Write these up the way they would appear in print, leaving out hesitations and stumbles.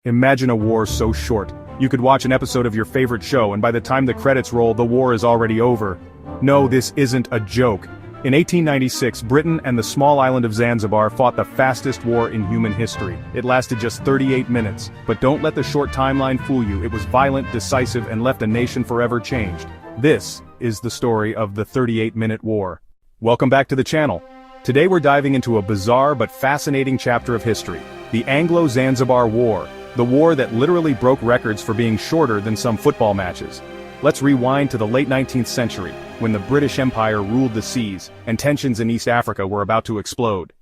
Imagine a war so short. You could watch an episode of your favorite show and by the time the credits roll the war is already over. No, this isn't a joke. In 1896, Britain and the small island of Zanzibar fought the fastest war in human history. It lasted just 38 minutes. But don't let the short timeline fool you, it was violent, decisive, and left a nation forever changed. This is the story of the 38-minute war. Welcome back to the channel. Today we're diving into a bizarre but fascinating chapter of history. The Anglo-Zanzibar War. The war that literally broke records for being shorter than some football matches. Let's rewind to the late 19th century, when the British Empire ruled the seas, and tensions in East Africa were about to explode.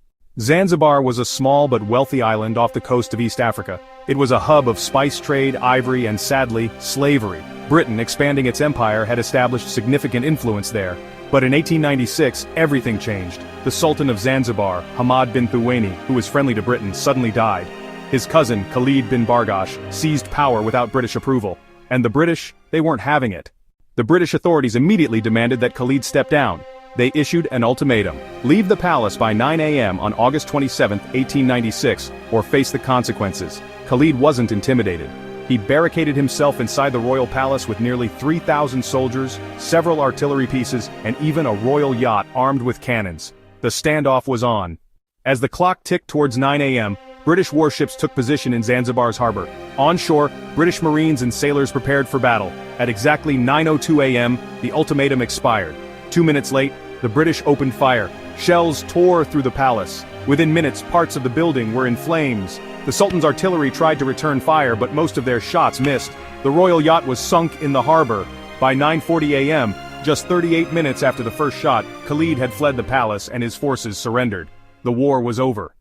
Zanzibar was a small but wealthy island off the coast of East Africa. It was a hub of spice trade, ivory, and sadly, slavery. Britain, expanding its empire, had established significant influence there. But in 1896, everything changed. The Sultan of Zanzibar, Hamad bin Thuwaini, who was friendly to Britain, suddenly died. His cousin, Khalid bin Bargash, seized power without British approval. And the British, they weren't having it. The British authorities immediately demanded that Khalid step down. They issued an ultimatum: leave the palace by 9 a.m. on August 27, 1896, or face the consequences. Khalid wasn't intimidated. He barricaded himself inside the royal palace with nearly 3,000 soldiers, several artillery pieces, and even a royal yacht armed with cannons. The standoff was on. As the clock ticked towards 9 a.m., British warships took position in Zanzibar's harbor. On shore, British Marines and sailors prepared for battle. At exactly 9:02 a.m., the ultimatum expired. 2 minutes late, the British opened fire. Shells tore through the palace. Within minutes, parts of the building were in flames. The Sultan's artillery tried to return fire, but most of their shots missed. The royal yacht was sunk in the harbor. By 9:40 a.m., just 38 minutes after the first shot, Khalid had fled the palace and his forces surrendered. The war was over.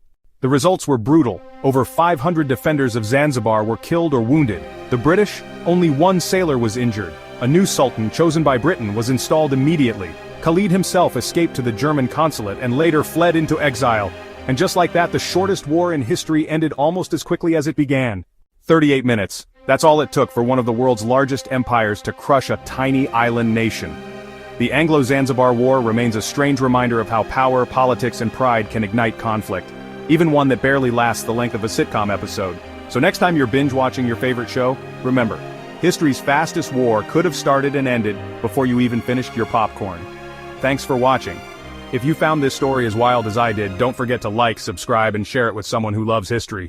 The results were brutal. Over 500 defenders of Zanzibar were killed or wounded. The British, only one sailor was injured. A new sultan chosen by Britain was installed immediately. Khalid himself escaped to the German consulate and later fled into exile. And just like that, the shortest war in history ended almost as quickly as it began. 38 minutes. That's all it took for one of the world's largest empires to crush a tiny island nation. The Anglo-Zanzibar War remains a strange reminder of how power, politics, and pride can ignite conflict. Even one that barely lasts the length of a sitcom episode. So next time you're binge-watching your favorite show, remember, history's fastest war could have started and ended before you even finished your popcorn. Thanks for watching. If you found this story as wild as I did, don't forget to like, subscribe, and share it with someone who loves history.